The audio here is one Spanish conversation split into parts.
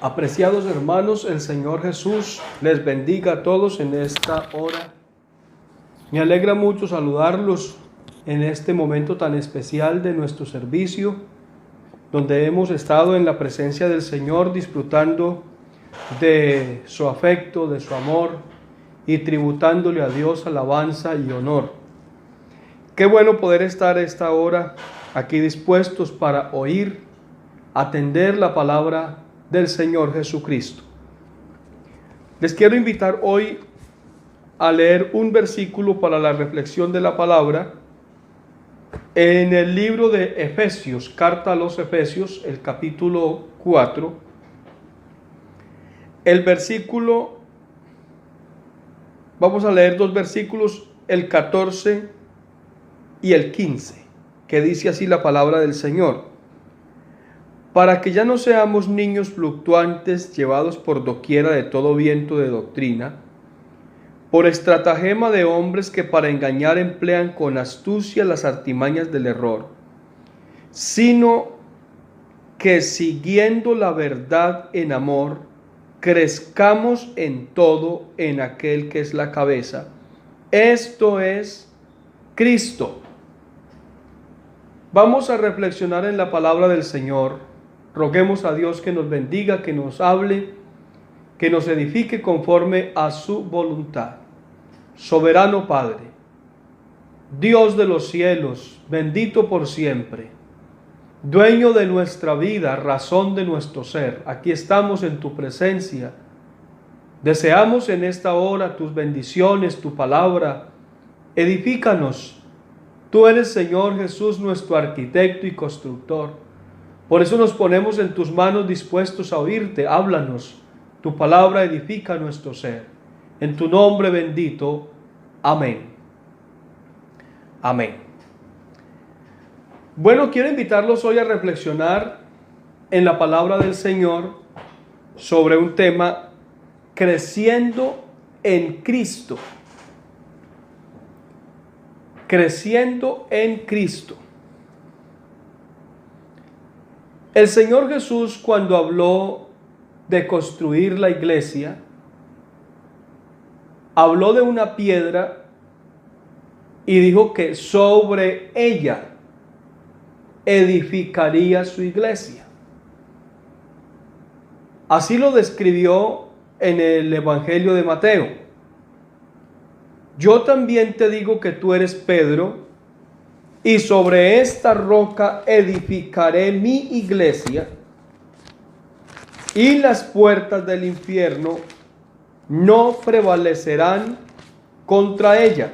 Apreciados hermanos, el Señor Jesús les bendiga a todos en esta hora. Me alegra mucho saludarlos en este momento tan especial de nuestro servicio, donde hemos estado en la presencia del Señor disfrutando de su afecto, de su amor y tributándole a Dios alabanza y honor. Qué bueno poder estar a esta hora aquí dispuestos para oír, atender la palabra del Señor Jesucristo. Les quiero invitar hoy a leer un versículo para la reflexión de la palabra en el libro de Efesios, carta a los Efesios, el capítulo 4, el versículo, vamos a leer dos versículos, el 14 y el 15, que dice así la palabra del Señor: para que ya no seamos niños fluctuantes, llevados por doquiera de todo viento de doctrina, por estratagema de hombres que para engañar emplean con astucia las artimañas del error, sino que siguiendo la verdad en amor, crezcamos en todo en aquel que es la cabeza, esto es Cristo. Vamos a reflexionar en la palabra del Señor. Roguemos a Dios que nos bendiga, que nos hable, que nos edifique conforme a su voluntad. Soberano Padre, Dios de los cielos, bendito por siempre, dueño de nuestra vida, razón de nuestro ser, aquí estamos en tu presencia. Deseamos en esta hora tus bendiciones, tu palabra. Edifícanos. Tú eres, Señor Jesús, nuestro arquitecto y constructor. Por eso nos ponemos en tus manos dispuestos a oírte. Háblanos. Tu palabra edifica nuestro ser. En tu nombre bendito. Amén. Amén. Bueno, quiero invitarlos hoy a reflexionar en la palabra del Señor sobre un tema: creciendo en Cristo. Creciendo en Cristo. El Señor Jesús, cuando habló de construir la iglesia, habló de una piedra y dijo que sobre ella edificaría su iglesia. Así lo describió en el Evangelio de Mateo. Yo también te digo que tú eres Pedro, y sobre esta roca edificaré mi iglesia, y las puertas del infierno no prevalecerán contra ella.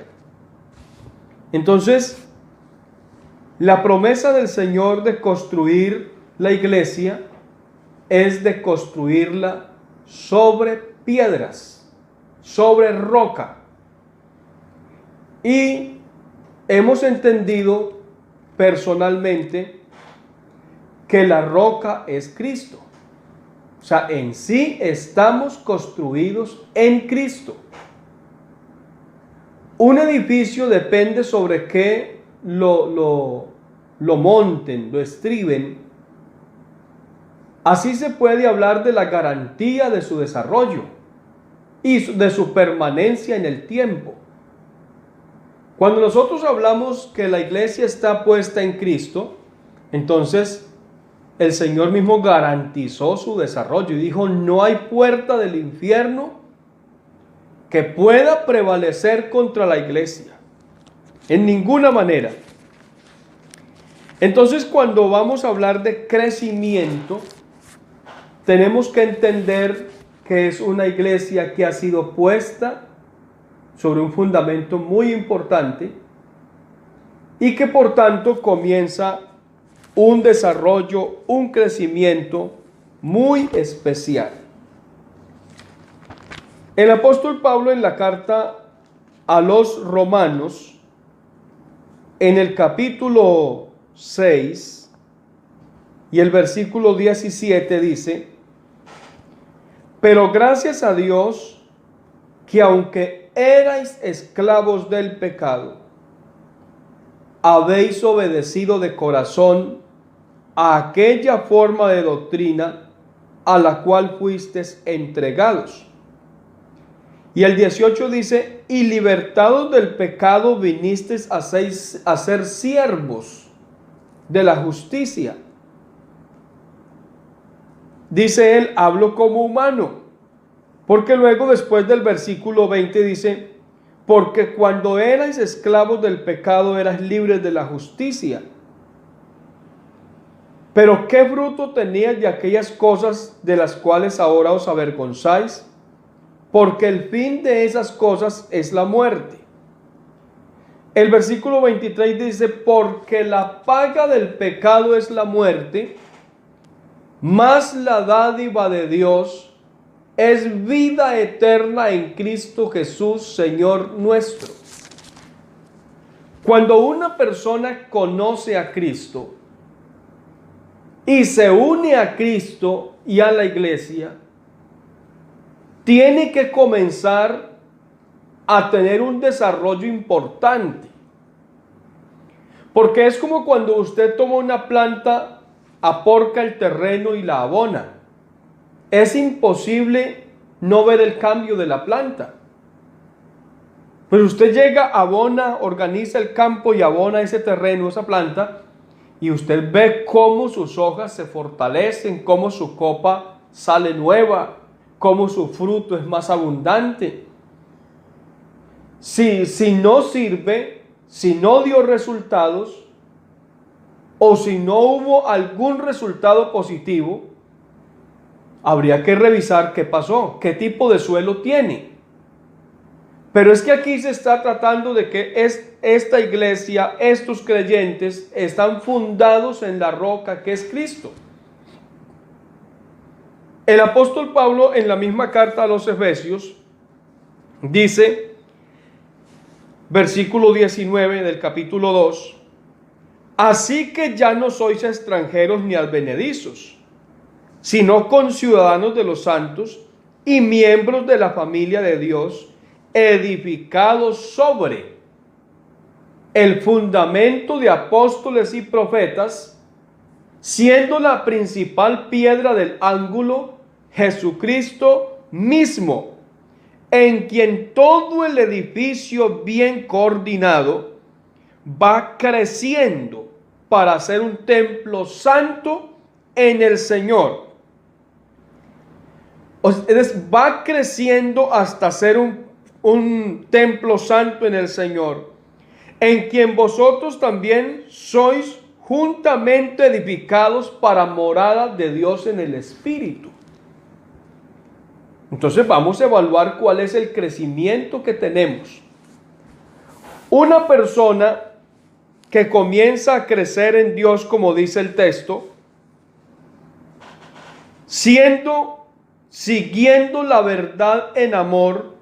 Entonces, la promesa del Señor de construir la iglesia es de construirla sobre piedras, sobre roca. Y hemos entendido personalmente que la roca es Cristo. O sea, en sí estamos construidos en Cristo. Un edificio depende sobre qué lo monten, lo estriben. Así se puede hablar de la garantía de su desarrollo y de su permanencia en el tiempo. Cuando nosotros hablamos que la iglesia está puesta en Cristo, entonces el Señor mismo garantizó su desarrollo y dijo: no hay puerta del infierno que pueda prevalecer contra la iglesia, en ninguna manera. Entonces, cuando vamos a hablar de crecimiento, tenemos que entender que es una iglesia que ha sido puesta sobre un fundamento muy importante y que por tanto comienza un desarrollo, un crecimiento muy especial. El apóstol Pablo, en la carta a los Romanos, en el capítulo 6 y el versículo 17 dice: pero gracias a Dios que aunque erais esclavos del pecado, habéis obedecido de corazón a aquella forma de doctrina a la cual fuisteis entregados. Y el 18 dice, y libertados del pecado vinisteis a ser siervos de la justicia. Dice él, hablo como humano, porque luego después del versículo 20 dice, porque cuando erais esclavos del pecado erais libres de la justicia. Pero ¿qué fruto teníais de aquellas cosas de las cuales ahora os avergonzáis? Porque el fin de esas cosas es la muerte. El versículo 23 dice, porque la paga del pecado es la muerte, mas la dádiva de Dios es vida eterna en Cristo Jesús, Señor nuestro. Cuando una persona conoce a Cristo y se une a Cristo y a la iglesia, tiene que comenzar a tener un desarrollo importante. Porque es como cuando usted toma una planta, aporca el terreno y la abona. Es imposible no ver el cambio de la planta. Pues usted llega, abona, organiza el campo y abona ese terreno, esa planta, y usted ve cómo sus hojas se fortalecen, cómo su copa sale nueva, cómo su fruto es más abundante. Si no sirve, si no dio resultados, o si no hubo algún resultado positivo, habría que revisar qué pasó, qué tipo de suelo tiene. Pero es que aquí se está tratando de que esta iglesia, estos creyentes, están fundados en la roca que es Cristo. El apóstol Pablo, en la misma carta a los Efesios, dice, versículo 19 del capítulo 2, así que ya no sois extranjeros ni advenedizos, sino conciudadanos de los santos y miembros de la familia de Dios, edificados sobre el fundamento de apóstoles y profetas, siendo la principal piedra del ángulo Jesucristo mismo, en quien todo el edificio bien coordinado va creciendo para ser un templo santo en el Señor. Va creciendo hasta ser un templo santo en el Señor, en quien vosotros también sois juntamente edificados para morada de Dios en el Espíritu. Entonces vamos a evaluar cuál es el crecimiento que tenemos. Una persona que comienza a crecer en Dios, como dice el texto, siguiendo la verdad en amor,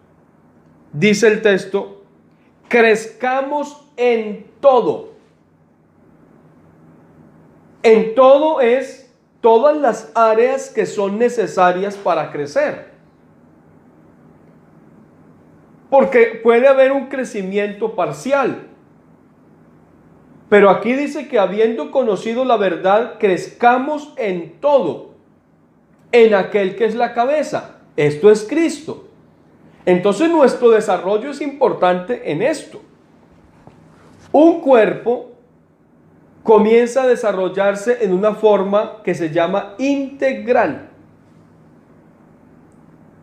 dice el texto, crezcamos en todo. En todo es todas las áreas que son necesarias para crecer. Porque puede haber un crecimiento parcial. Pero aquí dice que habiendo conocido la verdad, crezcamos en todo, en aquel que es la cabeza. Esto es Cristo. Entonces nuestro desarrollo es importante en esto. Un cuerpo comienza a desarrollarse en una forma que se llama integral.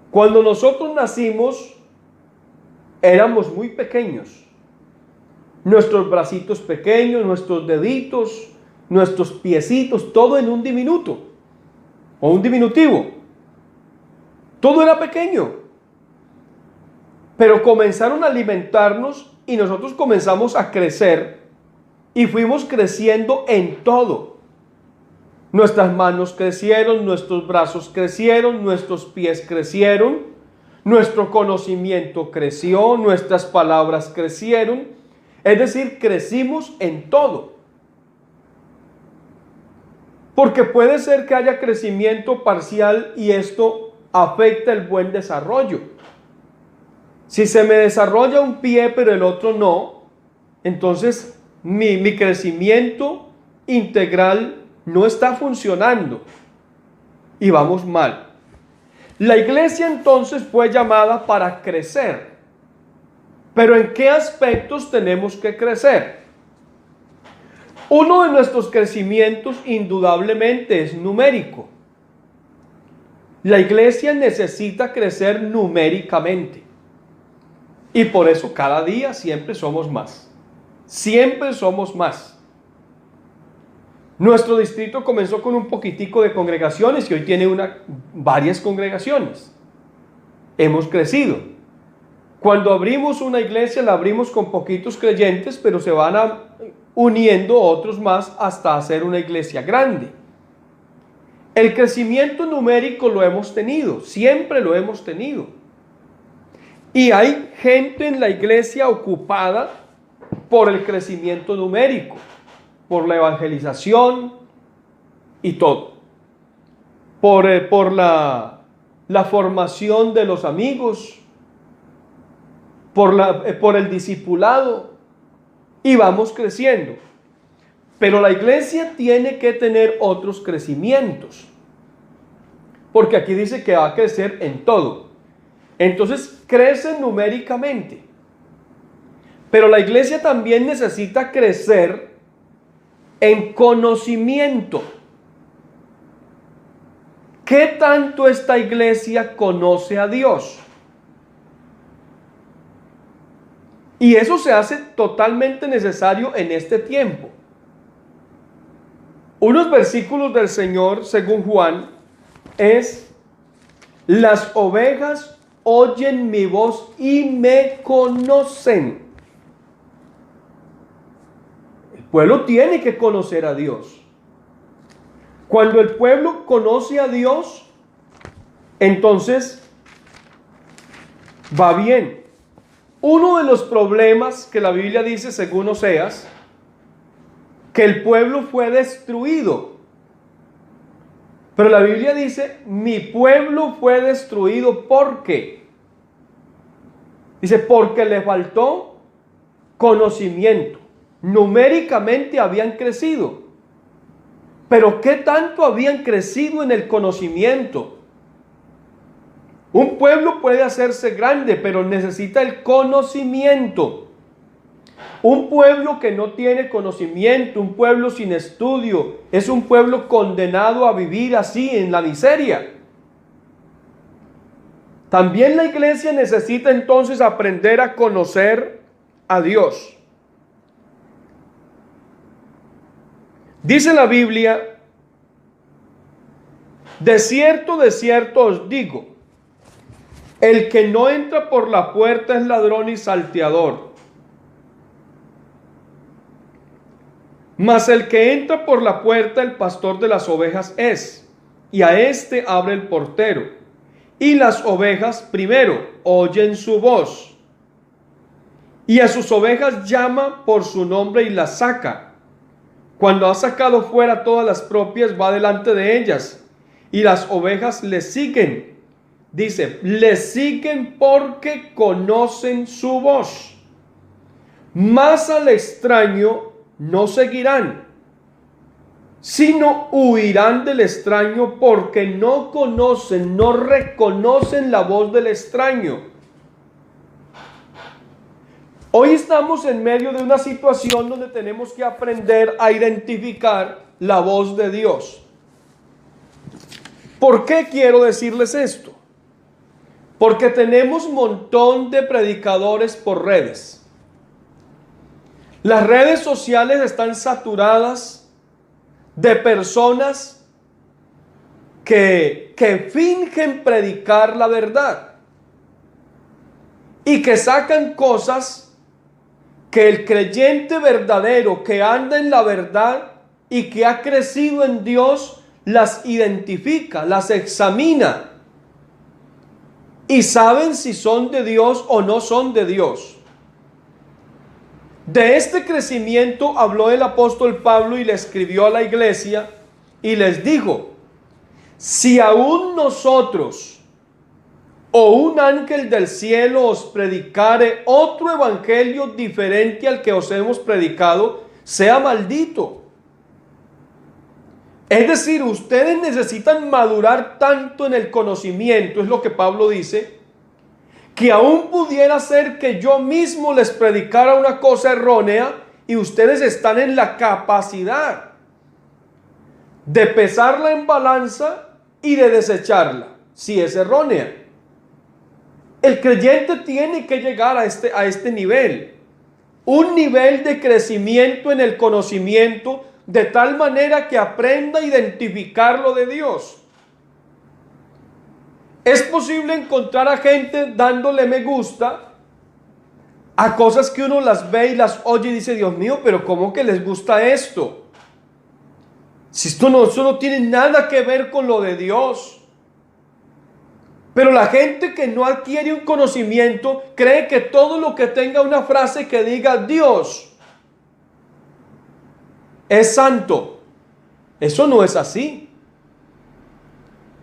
Cuando nosotros nacimos, éramos muy pequeños. Nuestros bracitos pequeños, nuestros deditos, nuestros piecitos, todo en un diminuto o un diminutivo. Todo era pequeño. Pero comenzaron a alimentarnos y nosotros comenzamos a crecer y fuimos creciendo en todo. Nuestras manos crecieron, nuestros brazos crecieron, nuestros pies crecieron, nuestro conocimiento creció, nuestras palabras crecieron. Es decir, crecimos en todo. Porque puede ser que haya crecimiento parcial y esto afecta el buen desarrollo. Si se me desarrolla un pie pero el otro no, entonces mi crecimiento integral no está funcionando. y vamos mal. La iglesia entonces fue llamada para crecer. Pero ¿en qué aspectos tenemos que crecer? Uno de nuestros crecimientos indudablemente es numérico. La iglesia necesita crecer numéricamente. Y por eso cada día siempre somos más. Siempre somos más. Nuestro distrito comenzó con un poquitico de congregaciones y hoy tiene varias congregaciones. Hemos crecido. Cuando abrimos una iglesia la abrimos con poquitos creyentes, pero se van uniendo otros más hasta hacer una iglesia grande. El crecimiento numérico lo hemos tenido, siempre lo hemos tenido. Y hay gente en la iglesia ocupada por el crecimiento numérico, por la evangelización y todo. Por la formación de los amigos, por el discipulado, y vamos creciendo. Pero la iglesia tiene que tener otros crecimientos, porque aquí dice que va a crecer en todo. Entonces crece numéricamente, pero la iglesia también necesita crecer en conocimiento. ¿Qué tanto esta iglesia conoce a Dios? Y eso se hace totalmente necesario en este tiempo. Unos versículos del Señor, según Juan, es: las ovejas oyen mi voz y me conocen. El pueblo tiene que conocer a Dios. Cuando el pueblo conoce a Dios, entonces va bien. Uno de los problemas que la Biblia dice, según Oseas, que el pueblo fue destruido. Pero la Biblia dice, mi pueblo fue destruido. ¿Por qué? Dice, porque le faltó conocimiento. Numéricamente habían crecido. Pero ¿qué tanto habían crecido en el conocimiento? Un pueblo puede hacerse grande, pero necesita el conocimiento. Un pueblo que no tiene conocimiento, un pueblo sin estudio, es un pueblo condenado a vivir así en la miseria. También la iglesia necesita entonces aprender a conocer a Dios. Dice la Biblia, de cierto os digo, el que no entra por la puerta es ladrón y salteador. Mas el que entra por la puerta, el pastor de las ovejas es, y a éste abre el portero. Y las ovejas primero oyen su voz, y a sus ovejas llama por su nombre y las saca. Cuando ha sacado fuera todas las propias, va delante de ellas, y las ovejas le siguen. Dice, le siguen porque conocen su voz. Mas al extraño no seguirán, sino huirán del extraño, porque no conocen, no reconocen la voz del extraño. Hoy estamos en medio de una situación donde tenemos que aprender a identificar la voz de Dios. ¿Por qué quiero decirles esto? Porque tenemos un montón de predicadores por redes. Las redes sociales están saturadas de personas que fingen predicar la verdad y que sacan cosas que el creyente verdadero que anda en la verdad y que ha crecido en Dios las identifica, las examina y saben si son de Dios o no son de Dios. De este crecimiento habló el apóstol Pablo y le escribió a la iglesia y les dijo, si aún nosotros o un ángel del cielo os predicare otro evangelio diferente al que os hemos predicado, sea maldito. Es decir, ustedes necesitan madurar tanto en el conocimiento, es lo que Pablo dice, que aún pudiera ser que yo mismo les predicara una cosa errónea y ustedes están en la capacidad de pesarla en balanza y de desecharla, si es errónea. El creyente tiene que llegar a este nivel, un nivel de crecimiento en el conocimiento, de tal manera que aprenda a identificar lo de Dios. Es posible encontrar a gente dándole me gusta a cosas que uno las ve y las oye y dice, Dios mío, pero ¿cómo que les gusta esto? Si esto no tiene nada que ver con lo de Dios. Pero la gente que no adquiere un conocimiento cree que todo lo que tenga una frase que diga Dios es santo. Eso no es así.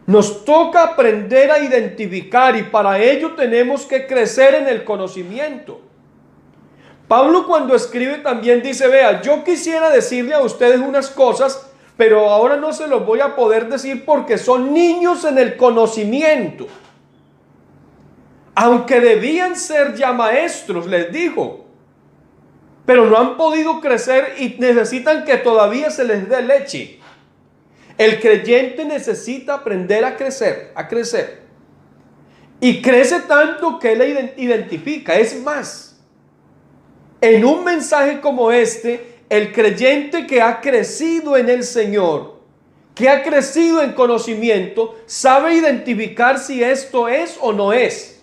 Nos toca aprender a identificar y para ello tenemos que crecer en el conocimiento. Pablo cuando escribe también dice, vea, yo quisiera decirle a ustedes unas cosas, pero ahora no se los voy a poder decir porque son niños en el conocimiento. Aunque debían ser ya maestros, les dijo, pero no han podido crecer y necesitan que todavía se les dé leche. El creyente necesita aprender a crecer, Y crece tanto que él identifica. Es más, en un mensaje como este, el creyente que ha crecido en el Señor, que ha crecido en conocimiento, sabe identificar si esto es o no es.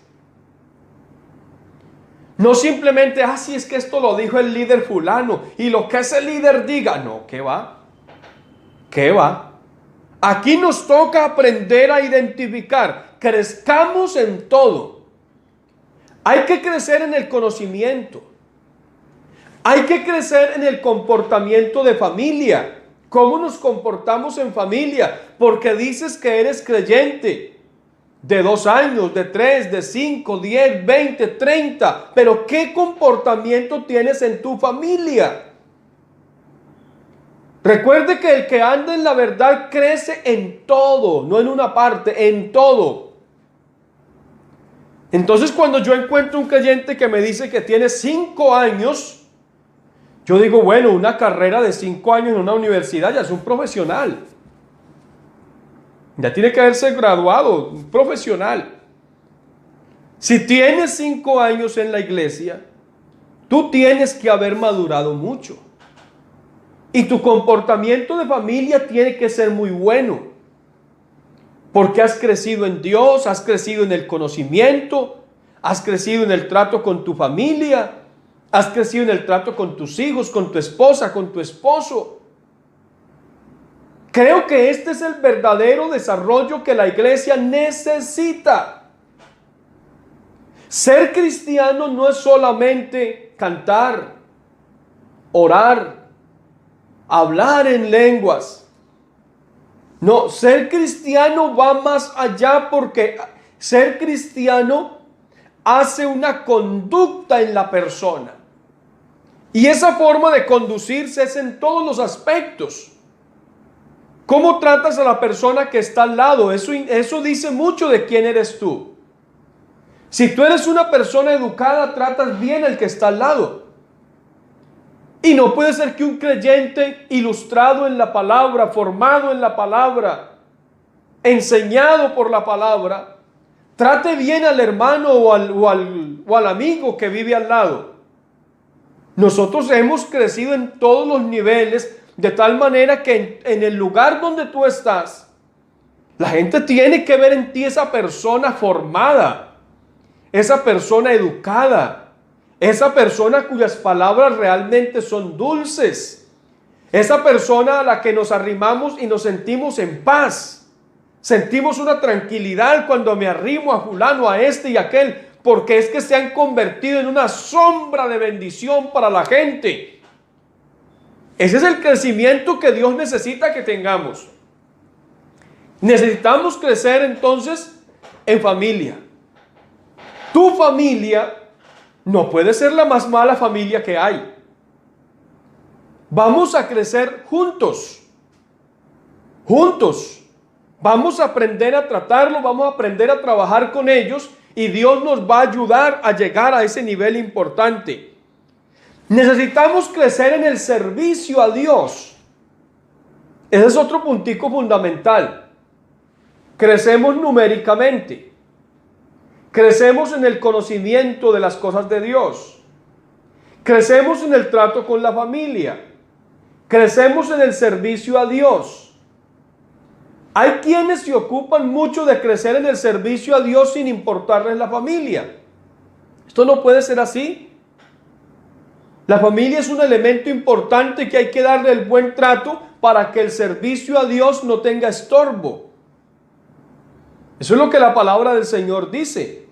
No simplemente, si es que esto lo dijo el líder fulano y lo que ese líder diga. No, ¿qué va? ¿Qué va? Aquí nos toca aprender a identificar. Crezcamos en todo. Hay que crecer en el conocimiento. Hay que crecer en el comportamiento de familia. ¿Cómo nos comportamos en familia? Porque dices que eres creyente. De 2 años, de 3, de 5, 10, 20, 30. Pero ¿qué comportamiento tienes en tu familia? Recuerde que el que anda en la verdad crece en todo, no en una parte, en todo. Entonces cuando yo encuentro un creyente que me dice que tiene 5 años, yo digo, bueno, una carrera de 5 años en una universidad ya es un profesional. Ya tiene que haberse graduado, un profesional. Si tienes 5 años en la iglesia, tú tienes que haber madurado mucho. Y tu comportamiento de familia tiene que ser muy bueno. Porque has crecido en Dios, has crecido en el conocimiento, has crecido en el trato con tu familia, has crecido en el trato con tus hijos, con tu esposa, con tu esposo. Creo que este es el verdadero desarrollo que la iglesia necesita. Ser cristiano no es solamente cantar, orar, hablar en lenguas. No, ser cristiano va más allá porque ser cristiano hace una conducta en la persona. Y esa forma de conducirse es en todos los aspectos. ¿Cómo tratas a la persona que está al lado? Eso dice mucho de quién eres tú. Si tú eres una persona educada, tratas bien al que está al lado. Y no puede ser que un creyente ilustrado en la palabra, formado en la palabra, enseñado por la palabra, trate bien al hermano o al amigo que vive al lado. Nosotros hemos crecido en todos los niveles, de tal manera que en el lugar donde tú estás, la gente tiene que ver en ti esa persona formada, esa persona educada, esa persona cuyas palabras realmente son dulces, esa persona a la que nos arrimamos y nos sentimos en paz. Sentimos una tranquilidad cuando me arrimo a fulano, a este y a aquel, porque es que se han convertido en una sombra de bendición para la gente. Ese es el crecimiento que Dios necesita que tengamos. Necesitamos crecer entonces en familia. Tu familia no puede ser la más mala familia que hay. Vamos a crecer juntos. juntos. Vamos a aprender a tratarlo, vamos a aprender a trabajar con ellos y Dios nos va a ayudar a llegar a ese nivel importante. Necesitamos crecer en el servicio a Dios. Ese es otro puntico fundamental. Crecemos numéricamente. Crecemos en el conocimiento de las cosas de Dios. Crecemos en el trato con la familia. Crecemos en el servicio a Dios. Hay quienes se ocupan mucho de crecer en el servicio a Dios sin importarles la familia. Esto no puede ser así. La familia es un elemento importante que hay que darle el buen trato para que el servicio a Dios no tenga estorbo. Eso es lo que la palabra del Señor dice.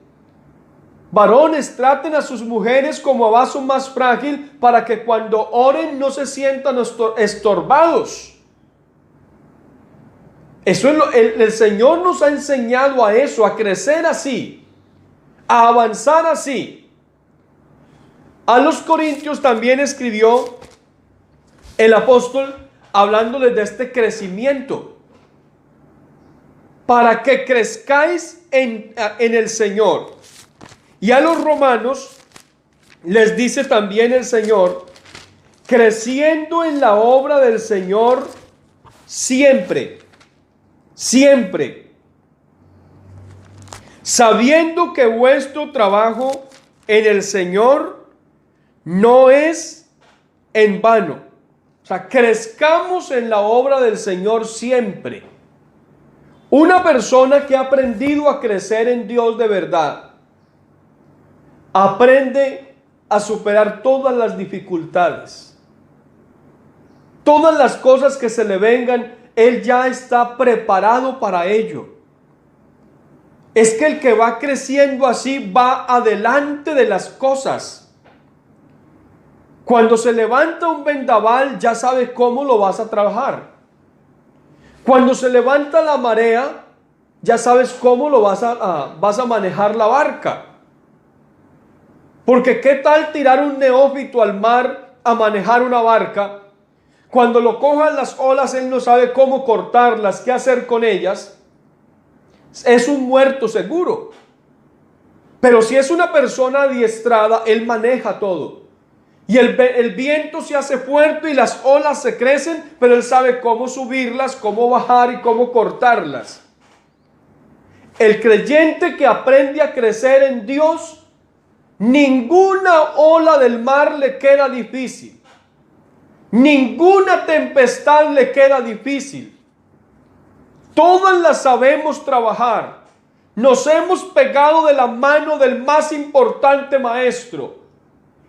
Varones, traten a sus mujeres como a vaso más frágil para que cuando oren no se sientan estorbados. Eso es el Señor nos ha enseñado a eso, a crecer así, a avanzar así. A los Corintios también escribió el apóstol hablándoles de este crecimiento. Para que crezcáis en el Señor. Y a los romanos les dice también el Señor, creciendo en la obra del Señor siempre, siempre, sabiendo que vuestro trabajo en el Señor no es en vano. O sea, crezcamos en la obra del Señor siempre. Una persona que ha aprendido a crecer en Dios de verdad, aprende a superar todas las dificultades. Todas las cosas que se le vengan, él ya está preparado para ello. Es que el que va creciendo así va adelante de las cosas. Cuando se levanta un vendaval, ya sabes cómo lo vas a trabajar. Cuando se levanta la marea, ya sabes cómo lo vas a manejar la barca. Porque ¿qué tal tirar un neófito al mar a manejar una barca? Cuando lo cojan las olas, él no sabe cómo cortarlas, qué hacer con ellas. Es un muerto seguro. Pero si es una persona adiestrada, él maneja todo. Y el viento se hace fuerte y las olas se crecen, pero él sabe cómo subirlas, cómo bajar y cómo cortarlas. El creyente que aprende a crecer en Dios, ninguna ola del mar le queda difícil. Ninguna tempestad le queda difícil. Todas las sabemos trabajar. Nos hemos pegado de la mano del más importante maestro.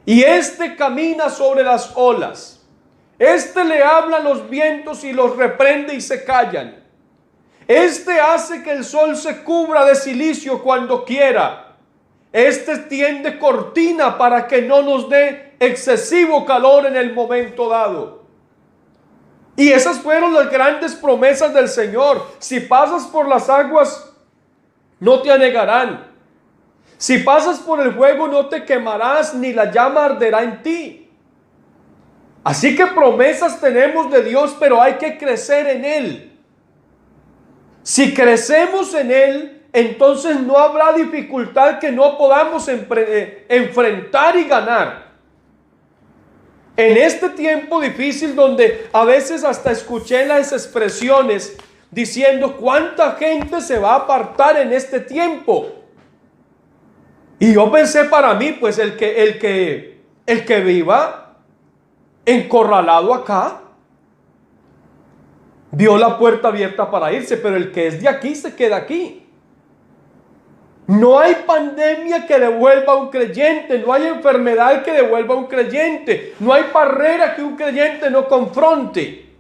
Y este camina sobre las olas. Este le habla a los vientos y los reprende y se callan. Este hace que el sol se cubra de silicio cuando quiera. Este tiende cortina para que no nos dé excesivo calor en el momento dado. Y esas fueron las grandes promesas del Señor. Si pasas por las aguas, no te anegarán. Si pasas por el fuego, no te quemarás, ni la llama arderá en ti. Así que promesas tenemos de Dios, pero hay que crecer en Él. Si crecemos en Él, entonces no habrá dificultad que no podamos enfrentar y ganar. En este tiempo difícil donde a veces hasta escuché las expresiones diciendo cuánta gente se va a apartar en este tiempo. Y yo pensé para mí, pues el que viva encorralado acá, vio la puerta abierta para irse, pero el que es de aquí se queda aquí. No hay pandemia que devuelva a un creyente, no hay enfermedad que devuelva a un creyente, no hay barrera que un creyente no confronte.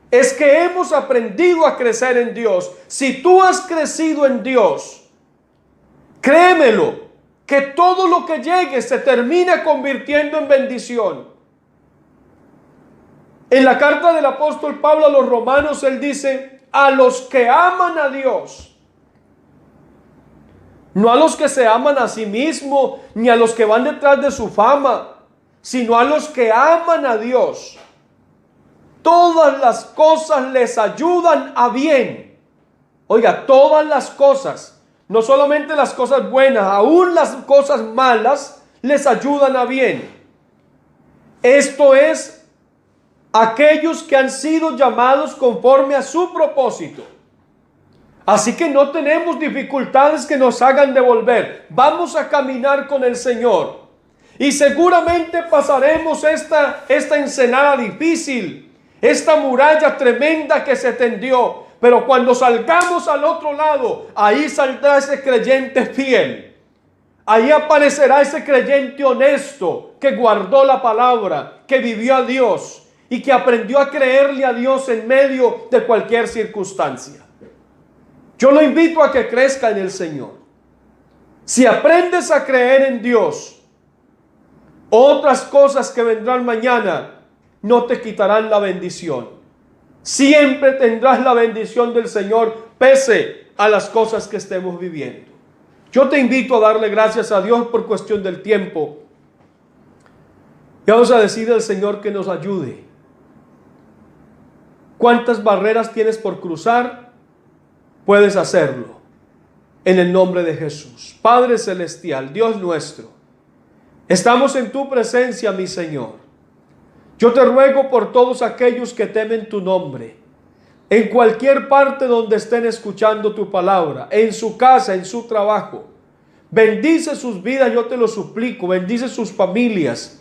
Es que hemos aprendido a crecer en Dios. Si tú has crecido en Dios, créemelo, que todo lo que llegue se termina convirtiendo en bendición. En la carta del apóstol Pablo a los romanos, él dice, a los que aman a Dios, no a los que se aman a sí mismos, ni a los que van detrás de su fama, sino a los que aman a Dios. todas las cosas les ayudan a bien. Oiga, todas las cosas, no solamente las cosas buenas, aún las cosas malas les ayudan a bien. Esto es, aquellos que han sido llamados conforme a su propósito. Así que no tenemos dificultades que nos hagan devolver. Vamos a caminar con el Señor. Y seguramente pasaremos esta ensenada difícil, esta muralla tremenda que se tendió. Pero cuando salgamos al otro lado, ahí saldrá ese creyente fiel. Ahí aparecerá ese creyente honesto que guardó la palabra, que vivió a Dios y que aprendió a creerle a Dios en medio de cualquier circunstancia. Yo lo invito a que crezca en el Señor. Si aprendes a creer en Dios, otras cosas que vendrán mañana no te quitarán la bendición. Siempre tendrás la bendición del Señor pese a las cosas que estemos viviendo. Yo te invito a darle gracias a Dios por cuestión del tiempo. Y vamos a decir al Señor que nos ayude. ¿Cuántas barreras tienes por cruzar? Puedes hacerlo en el nombre de Jesús. Padre celestial, Dios nuestro, estamos en tu presencia, mi Señor. Yo te ruego por todos aquellos que temen tu nombre, en cualquier parte donde estén escuchando tu palabra, en su casa, en su trabajo. Bendice sus vidas, yo te lo suplico. Bendice sus familias.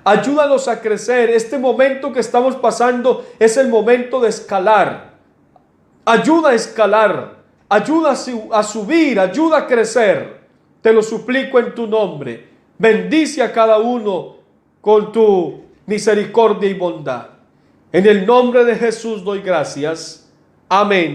Ayúdalos a crecer. Este momento que estamos pasando es el momento de escalar. Ayuda a escalar, ayuda a subir, ayuda a crecer. Te lo suplico en tu nombre. Bendice a cada uno con tu misericordia y bondad. En el nombre de Jesús doy gracias. Amén.